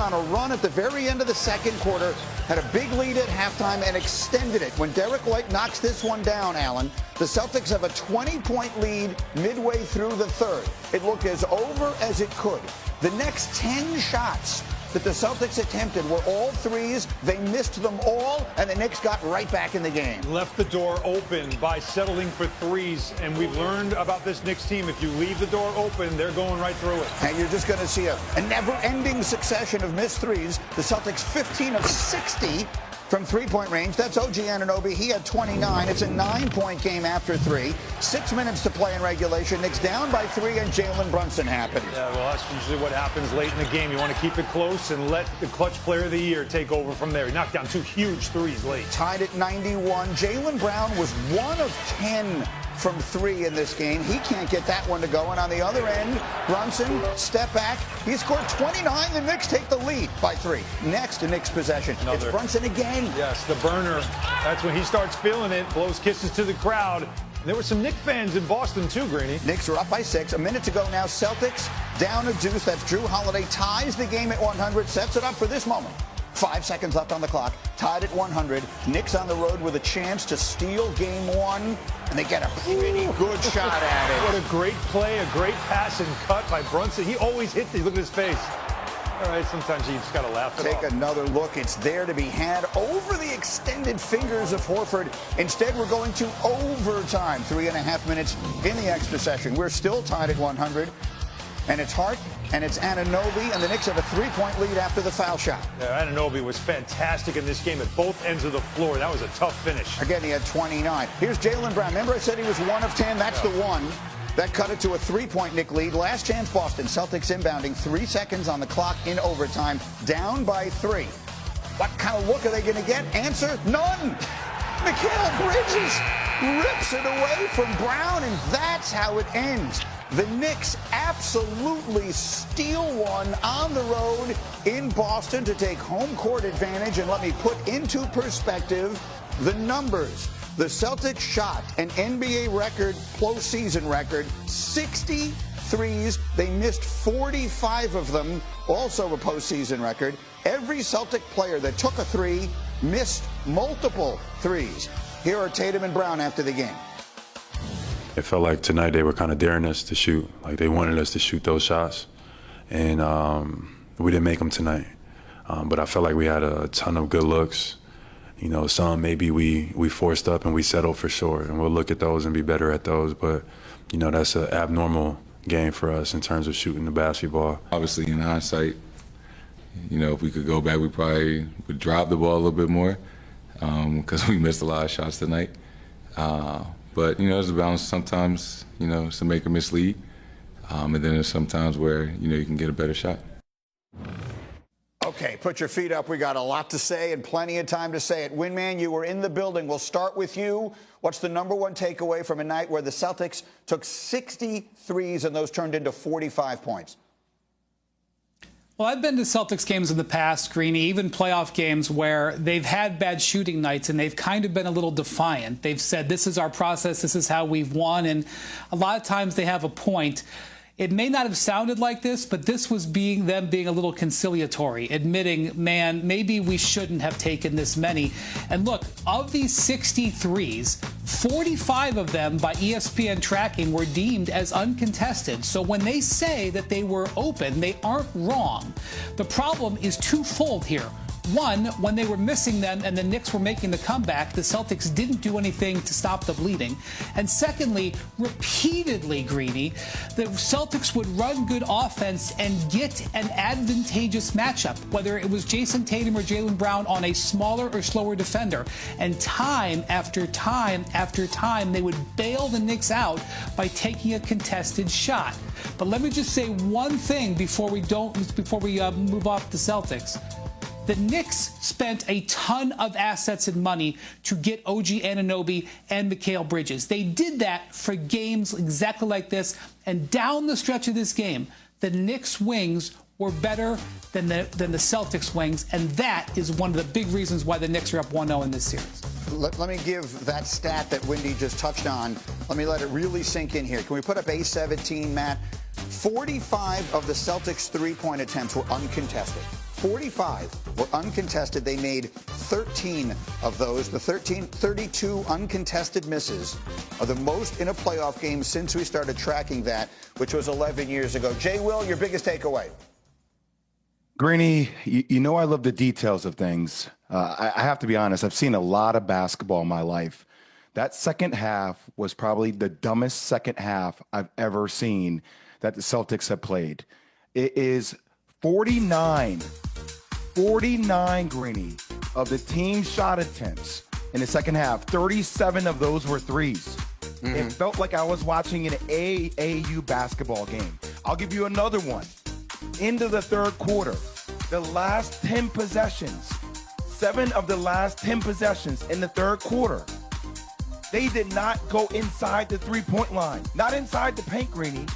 On a run at the very end of the second quarter, had a big lead at halftime and extended it. When Derek White knocks this one down, Allen, the Celtics have a 20-point lead midway through the third. It looked as over as it could. The next 10 shots that the Celtics attempted were all threes. They missed them all, and the Knicks got right back in the game. Left the door open by settling for threes, and we've learned about this Knicks team. If you leave the door open, they're going right through it. And you're just going to see a never-ending succession of missed threes. The Celtics 15 of 60 from three-point range. That's OG Anunoby. He had 29. It's a 9-point game after 3. 6 minutes to play in regulation. Knicks down by 3, and Jalen Brunson happened. Yeah, well, that's usually what happens late in the game. You want to keep it close and let the clutch player of the year take over from there. He knocked down 2 huge threes late. Tied at 91. Jalen Brown was 1 of 10 from 3 in this game. He can't get that one to go. And on the other end, Brunson, step back. He scored 29. The Knicks take the lead by 3. Next, the Knicks possession. It's Brunson again. Yes, the burner. That's when he starts feeling it. Blows kisses to the crowd. There were some Knicks fans in Boston, too, Greeny. Knicks are up by 6. A minute to go now. Celtics down a deuce. That's Drew Holiday. Ties the game at 100. Sets it up for this moment. 5 seconds left on the clock. Tied at 100. Knicks on the road with a chance to steal game 1. And they get a pretty good shot at it. What a great play, a great pass and cut by Brunson. He always hits these. Look at his face. All right, sometimes you just got to laugh it off. Take another look. It's there to be had over the extended fingers of Horford. Instead, we're going to overtime. 3.5 minutes in the extra session. We're still tied at 100. And it's Hart, and it's Anunoby, and the Knicks have a 3-point lead after the foul shot. Yeah, Anunoby was fantastic in this game at both ends of the floor. That was a tough finish. Again, he had 29. Here's Jalen Brown. Remember I said he was 1 of 10? That's the one. That cut it to a 3-point Knick lead. Last chance Boston. Celtics inbounding. 3 seconds on the clock in overtime. Down by 3. What kind of look are they going to get? Answer, none. Mikal Bridges rips it away from Brown, and that's how it ends. The Knicks absolutely steal one on the road in Boston to take home court advantage. And let me put into perspective the numbers. The Celtics shot an NBA record, postseason record, 60 threes. They missed 45 of them, also a postseason record. Every Celtic player that took a 3 missed multiple threes. Here are Tatum and Brown after the game. It felt like tonight they were kind of daring us to shoot. Like they wanted us to shoot those shots. And we didn't make them tonight. But I felt like we had a ton of good looks. You know, some maybe we forced up and we settled for sure. And we'll look at those and be better at those. But, you know, that's an abnormal game for us in terms of shooting the basketball. Obviously, in hindsight, you know, if we could go back, we probably would drop the ball a little bit more because we missed a lot of shots tonight. But, you know, there's a balance. Sometimes, you know, it's a make or miss league. And then there's sometimes where, you know, you can get a better shot. Okay, put your feet up. We got a lot to say and plenty of time to say it. Winman, you were in the building. We'll start with you. What's the number one takeaway from a night where the Celtics took 60 threes and those turned into 45 points? Well, I've been to Celtics games in the past, Greeny, even playoff games where they've had bad shooting nights and they've kind of been a little defiant. They've said, this is our process, this is how we've won, and a lot of times they have a point. It may not have sounded like this, but this was them being a little conciliatory, admitting, man, maybe we shouldn't have taken this many. And look, of these 63s, 45 of them by ESPN tracking were deemed as uncontested. So when they say that they were open, they aren't wrong. The problem is twofold here. One, when they were missing them and the Knicks were making the comeback, the Celtics didn't do anything to stop the bleeding. And secondly, repeatedly, Greeny, the Celtics would run good offense and get an advantageous matchup, whether it was Jason Tatum or Jalen Brown on a smaller or slower defender. And time after time after time, they would bail the Knicks out by taking a contested shot. But let me just say one thing before we move off the Celtics. The Knicks spent a ton of assets and money to get OG Anunoby and Mikal Bridges. They did that for games exactly like this. And down the stretch of this game, the Knicks wings were better than the Celtics wings. And that is one of the big reasons why the Knicks are up 1-0 in this series. Let me give that stat that Wendy just touched on. Let me let it really sink in here. Can we put up A17, Matt? 45 of the Celtics' three-point attempts were uncontested. 45 were uncontested. They made 13 of those. The 32 uncontested misses are the most in a playoff game since we started tracking that, which was 11 years ago. Jay Will, your biggest takeaway? Greeny, you know I love the details of things. I have to be honest, I've seen a lot of basketball in my life. That second half was probably the dumbest second half I've ever seen that the Celtics have played. It is 49, Greeny, of the team shot attempts in the second half. 37 of those were threes. It felt like I was watching an AAU basketball game. I'll give you another one. Into the third quarter, the last 10 possessions, 7 of the last 10 possessions in the third quarter, they did not go inside the three-point line. Not inside the paint, Greeny.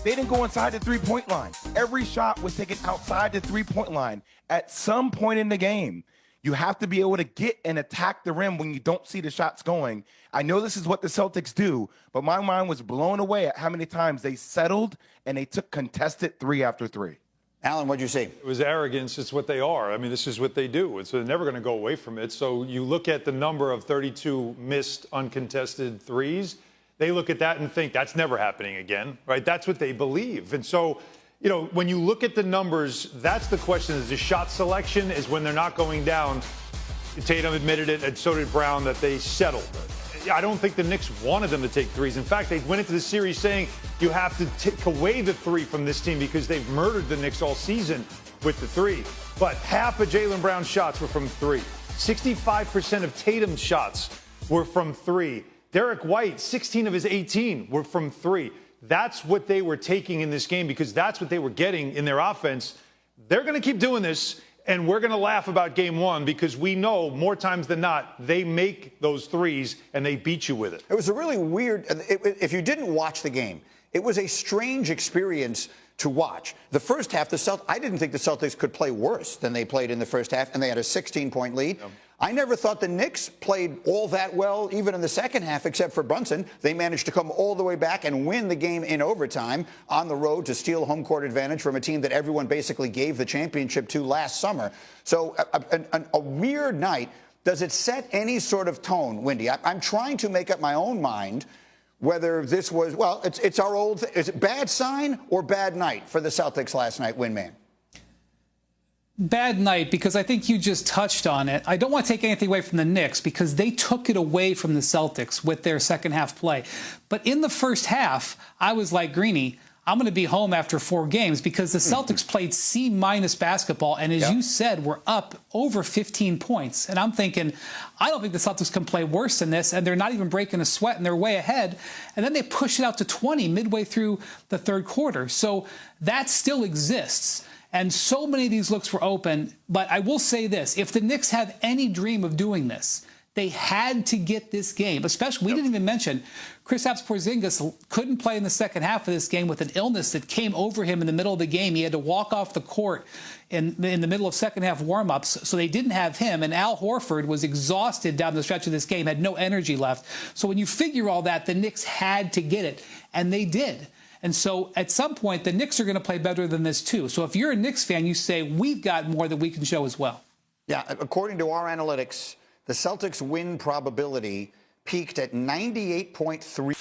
They didn't go inside the three-point line. Every shot was taken outside the three-point line. At some point in the game, you have to be able to get and attack the rim when you don't see the shots going. I know this is what the Celtics do, but my mind was blown away at how many times they settled and they took contested 3 after 3. Alan, what'd you see? It was arrogance. It's what they are. I mean, this is what they do. They're never going to go away from it. So you look at the number of 32 missed uncontested threes. They look at that and think that's never happening again, right? That's what they believe. And so, you know, when you look at the numbers, that's the question. Is the shot selection is when they're not going down. Tatum admitted it, and so did Brown, that they settled. I don't think the Knicks wanted them to take threes. In fact, they went into the series saying you have to take away the three from this team because they've murdered the Knicks all season with the three. But half of Jaylen Brown's shots were from three. 65% of Tatum's shots were from three. Derek White, 16 of his 18 were from three. That's what they were taking in this game because that's what they were getting in their offense. They're going to keep doing this, and we're going to laugh about game one because we know more times than not they make those threes and they beat you with it. It was a really weird, if you didn't watch the game, it was a strange experience to watch. The first half, I didn't think the Celtics could play worse than they played in the first half, and they had a 16-point lead. Yep. I never thought the Knicks played all that well, even in the second half, except for Brunson. They managed to come all the way back and win the game in overtime on the road to steal home court advantage from a team that everyone basically gave the championship to last summer. So a weird night. Does it set any sort of tone, Wendy? I'm trying to make up my own mind whether this was, well, it's our old, is it bad sign or bad night for the Celtics last night, Winman? Bad night, because I think you just touched on it. I don't want to take anything away from the Knicks because they took it away from the Celtics with their second half play. But in the first half, I was like, Greeny, I'm going to be home after 4 games because the Celtics played C- basketball. And as you said, we're up over 15 points. And I'm thinking, I don't think the Celtics can play worse than this. And they're not even breaking a sweat and they're way ahead. And then they push it out to 20 midway through the third quarter. So that still exists. And so many of these looks were open. But I will say this, if the Knicks have any dream of doing this, they had to get this game, especially, we didn't even mention, Kristaps Porzingis couldn't play in the second half of this game with an illness that came over him in the middle of the game. He had to walk off the court in the middle of second half warm-ups, so they didn't have him. And Al Horford was exhausted down the stretch of this game, had no energy left. So when you figure all that, the Knicks had to get it, and they did. And so at some point, the Knicks are going to play better than this too. So if you're a Knicks fan, you say, we've got more that we can show as well. Yeah, according to our analytics, the Celtics win probability peaked at 98.3%.